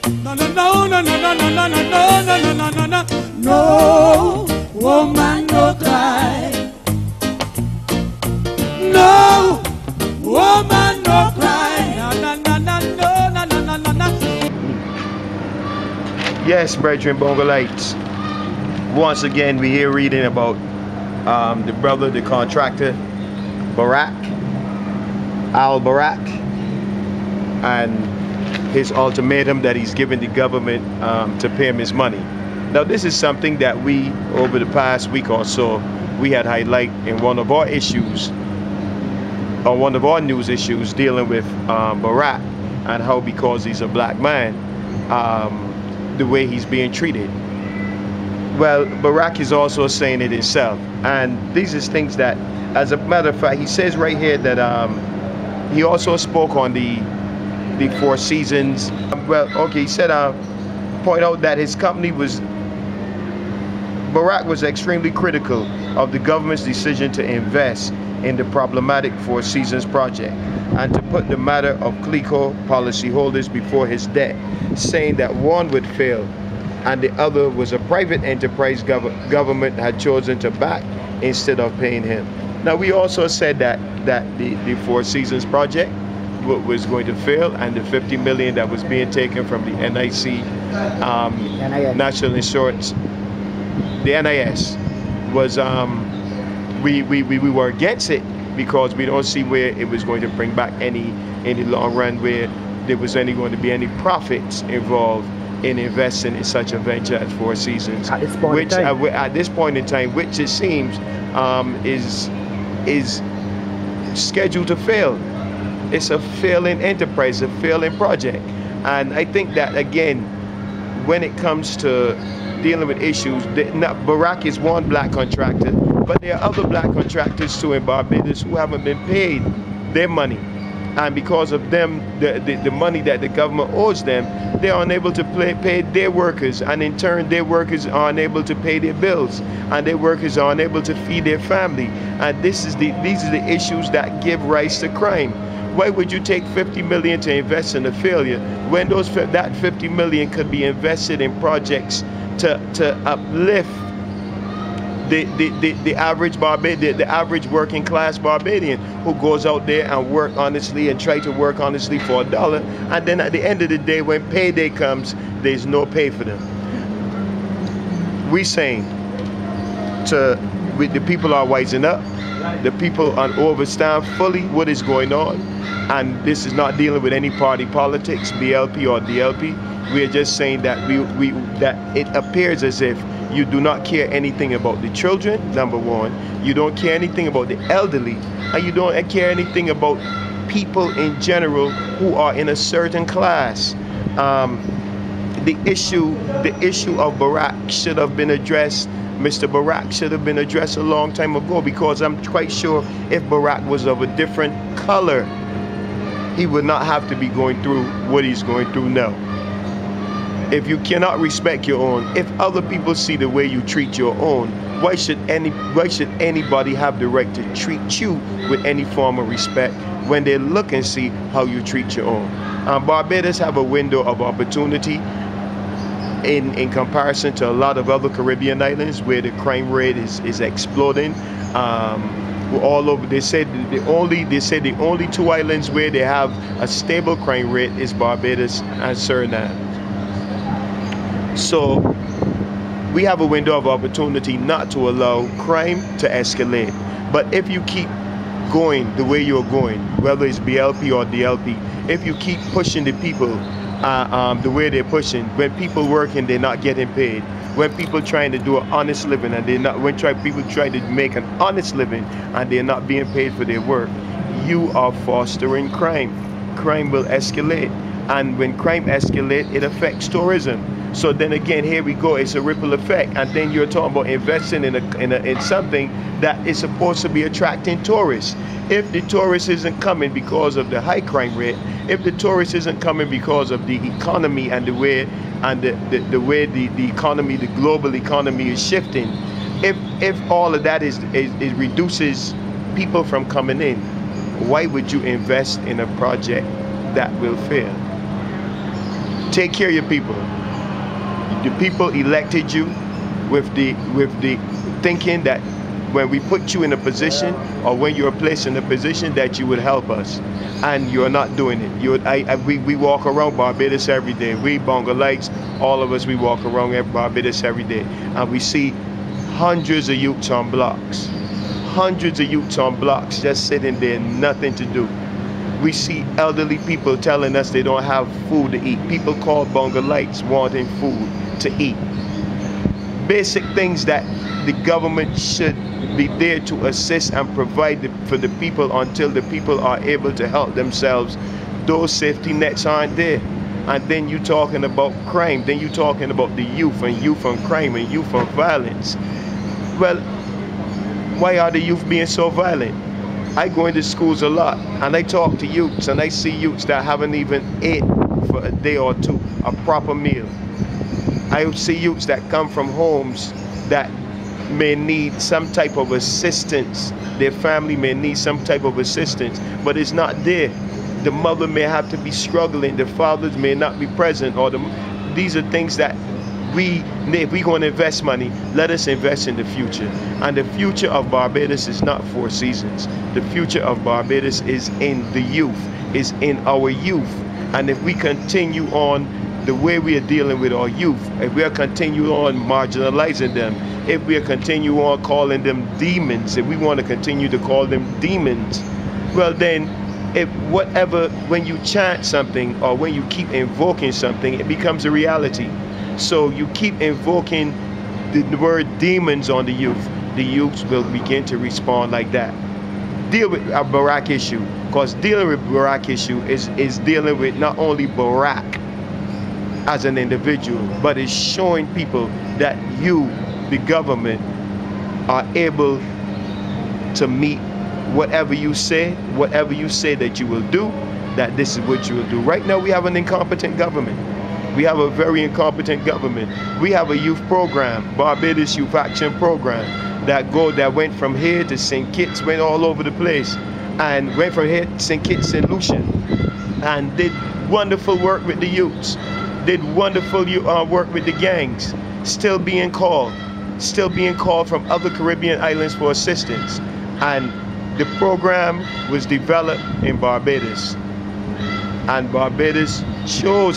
No, no, no, no, no, no, no, no, no, no, no, no, no, no. No, woman, no cry. No, woman, no cry. No, no, no, no, no, no, no, no, no. Yes, brethren, Bongolites. Once again, we here reading about the brother, the contractor, Barak, Al-Barak, and his ultimatum that he's given the government to pay him his money. Now, this is something that we, over the past week or so, we had highlight in one of our issues, or one of our news issues, dealing with Barak and how, because he's a black man, the way he's being treated. Well, Barak is also saying it himself, and these are things that, as a matter of fact, he says right here that he also spoke on the Four Seasons. Well, okay, he said, point out that his company Barak was extremely critical of the government's decision to invest in the problematic Four Seasons project and to put the matter of CLECO policyholders before his death, saying that one would fail and the other was a private enterprise government had chosen to back instead of paying him. Now, we also said that the Four Seasons project was going to fail, and the 50 million that was being taken from the NIC, National Insurance, the NIS, was we were against it because we don't see where it was going to bring back any long run, where there was going to be any profits involved in investing in such a venture as Four Seasons, at this point in time, which it seems is scheduled to fail. It's a failing enterprise, a failing project. And I think that, again, when it comes to dealing with issues, Barak is one black contractor, but there are other black contractors too in Barbados who haven't been paid their money. And because of them, the money that the government owes them, they're unable to pay their workers, and in turn their workers are unable to pay their bills, and their workers are unable to feed their family. And these are the issues that give rise to crime. Why would you take 50 million to invest in a failure when that 50 million could be invested in projects to uplift the average Barbadian, the average working class Barbadian, who goes out there and work honestly and try to work honestly for $1, and then at the end of the day, when payday comes, there's no pay for them. We saying the people are wising up. The people understand fully what is going on, and this is not dealing with any party politics, BLP or DLP. We are just saying that that it appears as if you do not care anything about the children, number one. You don't care anything about the elderly, and you don't care anything about people in general who are in a certain class. The issue of Barak should have been addressed. Mr. Barak should have been addressed a long time ago, because I'm quite sure if Barak was of a different color, he would not have to be going through what he's going through now. If you cannot respect your own, if other people see the way you treat your own, why should anybody have the right to treat you with any form of respect when they look and see how you treat your own? Barbados have a window of opportunity in comparison to a lot of other Caribbean islands where the crime rate is exploding. All over, they said the only two islands where they have a stable crime rate is Barbados and Suriname. So we have a window of opportunity not to allow crime to escalate. But if you keep going the way you're going, whether it's BLP or DLP, if you keep pushing the people the way they're pushing, when people working, they're not getting paid. When people trying to do an honest living and they're not, people try to make an honest living and they're not being paid for their work, you are fostering crime. Crime will escalate, and when crime escalates, it affects tourism. So then again, here we go, it's a ripple effect, and then you're talking about investing in something that is supposed to be attracting tourists. If the tourist isn't coming because of the high crime rate, if the tourist isn't coming because of the economy and the way the economy, the global economy is shifting, if all of that it reduces people from coming in, why would you invest in a project that will fail? Take care of your people. The people elected you with the thinking that when we put you in a position, or when you're placed in a position, that you would help us, and you're not doing it. We walk around Barbados every day. We Bongolites, all of us, we walk around Barbados every day, and we see hundreds of youths on blocks, just sitting there, nothing to do. We see elderly people telling us they don't have food to eat. People call Bongolites wanting food to eat. Basic things that the government should be there to assist and provide for the people until the people are able to help themselves. Those safety nets aren't there. And then you talking about crime, then you talking about the youth and crime and youth and violence. Well, why are the youth being so violent? I go into schools a lot and I talk to youths, and I see youths that haven't even ate for a day or two a proper meal. I see youths that come from homes that may need some type of assistance. Their family may need some type of assistance, but it's not there. The mother may have to be struggling, the fathers may not be present, or these are things that if we're going to invest money, let us invest in the future. And the future of Barbados is not Four Seasons. The future of Barbados is in the youth, is in our youth. And if we continue on the way we are dealing with our youth, if we are continue on marginalizing them, if we are continue on calling them demons, if we want to continue to call them demons, well then, when you chant something or when you keep invoking something, it becomes a reality. So you keep invoking the word demons on the youth will begin to respond like that. Deal with a Barack issue, because dealing with Barack issue is dealing with not only Barack as an individual, but it's showing people that you, the government, are able to meet whatever you say that you will do, that this is what you will do. Right now we have an incompetent government. We have a very incompetent government. We have a youth program, Barbados Youth Action Program, that went from here to St. Kitts, went all over the place, and went from here to St. Kitts and Lucia, and did wonderful work with the youths, did wonderful work with the gangs, still being called from other Caribbean islands for assistance. And the program was developed in Barbados. And Barbados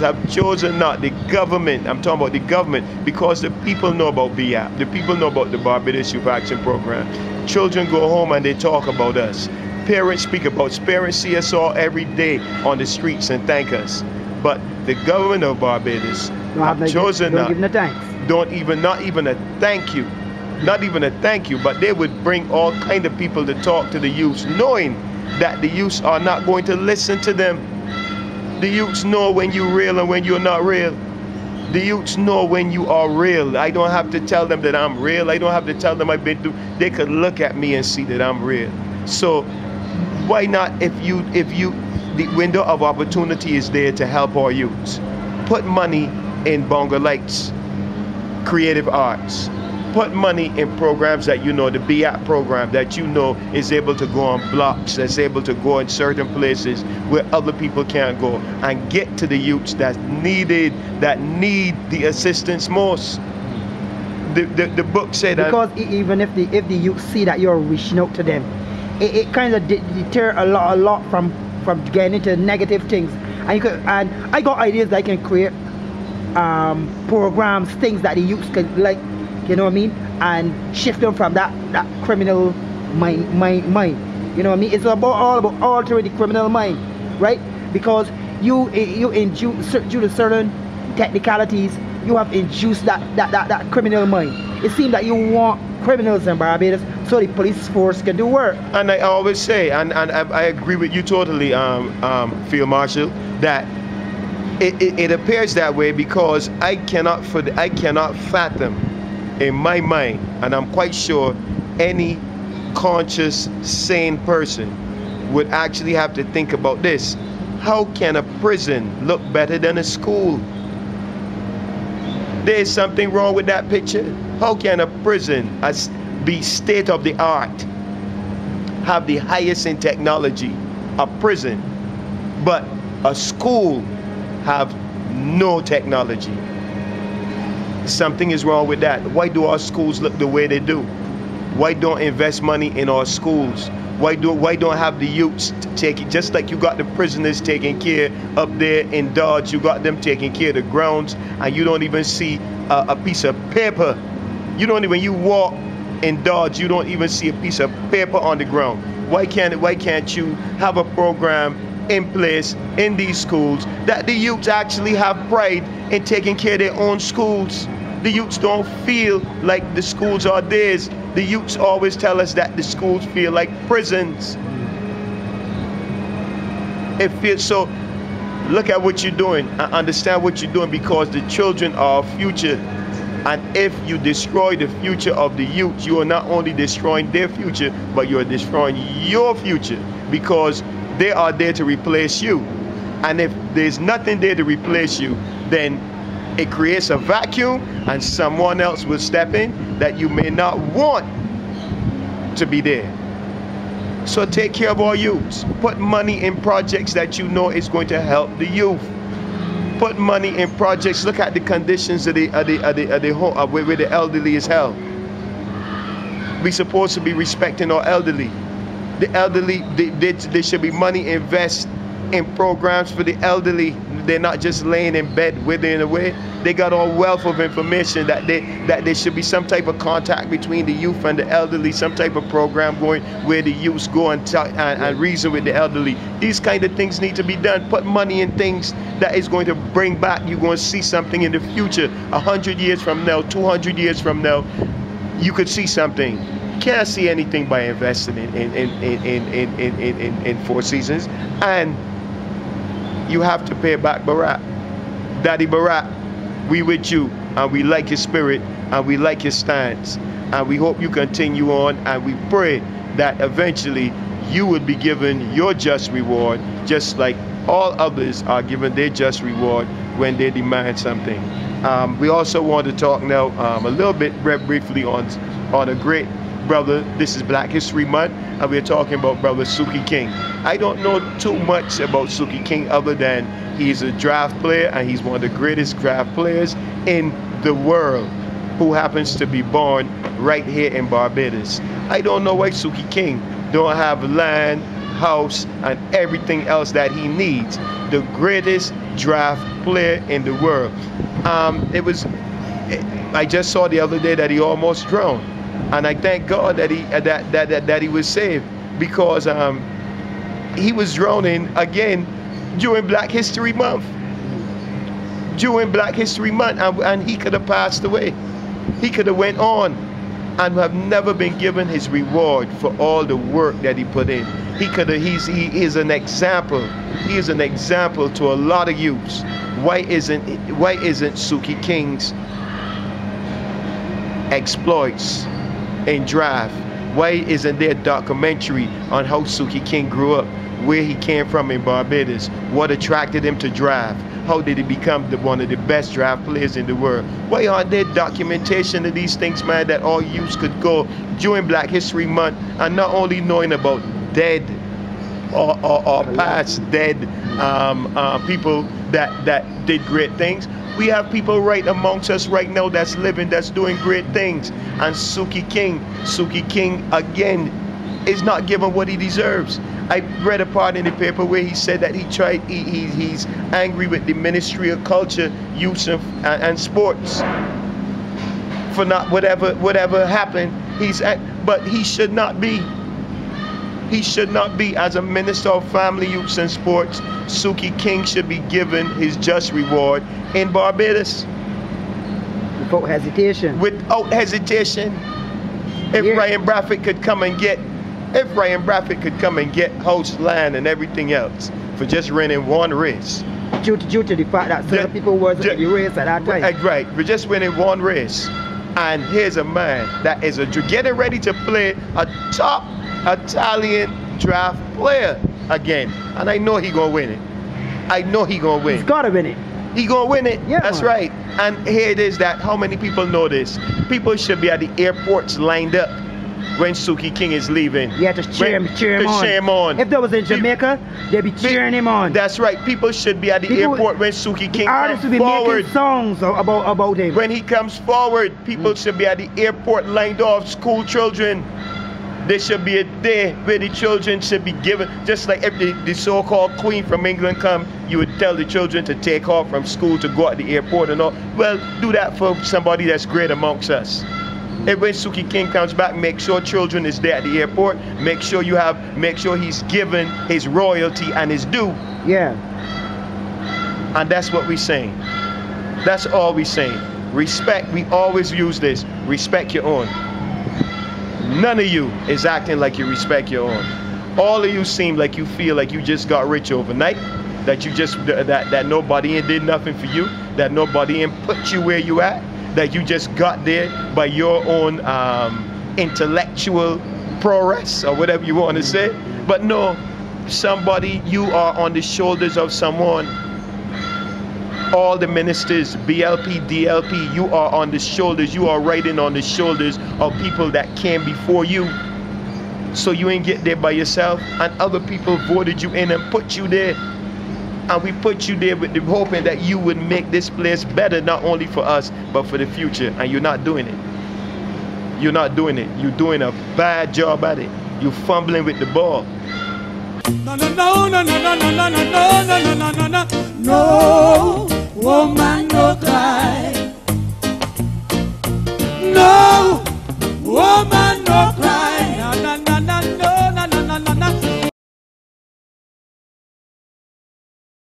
have chosen not the government. I'm talking about the government, because the people know about BIAP. The people know about the Barbados Youth Action Program. Children go home and they talk about us. Parents speak about us. Parents see us all every day on the streets and thank us. But the government of Barbados have chosen not. Not even a thank you. Not even a thank you, but they would bring all kind of people to talk to the youths, knowing that the youths are not going to listen to them. The youths know when you're real and when you're not real. The youths know when you are real. I don't have to tell them that I'm real. I don't have to tell them I've been through. They could look at me and see that I'm real. So why not, if the window of opportunity is there to help our youths, put money in Bongolites creative arts. Put money in programs that you know, the BIAP program that you know is able to go on blocks, that's able to go in certain places where other people can't go, and get to the youths that need the assistance most. The book said that, because even if the youth see that you're reaching out to them, it kind of deter a lot from getting into negative things. And I got ideas that I can create programs, things that the youths can like. You know what I mean? And shift them from that criminal mind. You know what I mean? It's all about altering the criminal mind, right? Because you induce, due to certain technicalities, you have induced that criminal mind. It seems that you want criminals in Barbados so the police force can do work. And I always say, and I agree with you totally, Field Marshal, that it appears that way because I cannot fathom in my mind, and I'm quite sure any conscious, sane person would actually have to think about this. How can a prison look better than a school? There's something wrong with that picture. How can a prison be state of the art, have the highest in technology, a prison, but a school have no technology. Something is wrong with that. Why do our schools look the way they do? Why don't invest money in our schools? Why don't have the youths take it? Just like you got the prisoners taking care up there in Dodge, you got them taking care of the grounds, and you don't even see a piece of paper. You don't even, when you walk in Dodge, you don't even see a piece of paper on the ground. Why can't you have a program in place in these schools that the youths actually have pride in taking care of their own schools? The youths don't feel like the schools are theirs. The youths always tell us that the schools feel like prisons. It feels so. Look at what you're doing and understand what you're doing, because the children are our future. And if you destroy the future of the youth, you are not only destroying their future, but you are destroying your future, because they are there to replace you. And if there's nothing there to replace you, then it creates a vacuum, and someone else will step in that you may not want to be there. So take care of our youths. Put money in projects that you know is going to help the youth. Put money in projects. Look at the conditions of the home where the elderly is held. We're supposed to be respecting our elderly. The elderly, there should be money invested in programs for the elderly. They're not just laying in bed withering away. They got a wealth of information that there should be some type of contact between the youth and the elderly, some type of program going where the youths go and talk and reason with the elderly. These kind of things need to be done. Put money in things that is going to bring back, you're going to see something in the future. 100 years from now, 200 years from now, you could see something. You can't see anything by investing in Four Seasons. And you have to pay back Barack. Daddy Barack, we with you, and we like your spirit, and we like your stance, and we hope you continue on, and we pray that eventually you would be given your just reward, just like all others are given their just reward when they demand something. We also want to talk now a little bit briefly on a great brother. This is Black History Month, and we're talking about Brother Suki King. I don't know too much about Suki King other than he's a draft player, and he's one of the greatest draft players in the world, who happens to be born right here in Barbados. I don't know why Suki King don't have land, house, and everything else that he needs. The greatest draft player in the world. I just saw the other day that he almost drowned. And I thank God that he was saved, because he was drowning again during Black History Month. During Black History Month, and he could have passed away. He could have went on and have never been given his reward for all the work that he put in. He is an example. He is an example to a lot of youths. Why isn't Suki King's exploits in draft? Why isn't there a documentary on how Suki King grew up, where he came from in Barbados, what attracted him to draft, how did he become one of the best draft players in the world? Why aren't there documentation of these things, man, that all youths could go during Black History Month and not only knowing about dead or past dead people that did great things? We have people right amongst us right now that's living, that's doing great things. And Suki King again is not given what he deserves. I read a part in the paper where he said that he's angry with the Ministry of Culture, Youth and Sports for not whatever happened. But he should not be. He should not be. As a Minister of Family, Youth and Sports, Suki King should be given his just reward in Barbados. Without hesitation. Without hesitation. If Ryan Bradford could come and get house, land, and everything else for just running one race. Due to the fact that certain people were in the race at that time. Right, we're just winning one race. And here's a man that is getting ready to play a top Italian draft player again. And I know he gonna win it. I know he gonna win. He's gotta win it. He gonna win it. Yeah, that's man. right. And here it is that how many people know this? People should be at the airports lined up when Suki King is leaving. Yeah, to cheer him on. If that was in Jamaica, they'd be cheering him on. That's right. People should be at the airport when Suki King comes would be forward. Making songs about him. When he comes forward, people should be at the airport lined off, school children. There should be a day where the children should be given, just like if the so-called queen from England come, you would tell the children to take off from school to go at the airport and all. Well, do that for somebody that's great amongst us. And when Suki King comes back, make sure children is there at the airport. Make sure he's given his royalty and his due. Yeah. And that's what we're saying. That's all we're saying. Respect, we always use this. Respect your own. None of you is acting like you respect your own. All of you seem like you feel like you just got rich overnight, that you just that nobody did nothing for you, that nobody put you where you at, that you just got there by your own intellectual prowess or whatever you want to say. But no, you are on the shoulders of someone. All the ministers, BLP, DLP, you are on the shoulders, you are riding on the shoulders of people that came before you. So you ain't get there by yourself, and other people voted you in and put you there. And we put you there with the hoping that you would make this place better, not only for us, but for the future. And you're not doing it. You're not doing it. You're doing a bad job at it. You're fumbling with the ball. No, no, no, no, no, no, no, no, no, no, no, no, no, no, no, woman, no cry.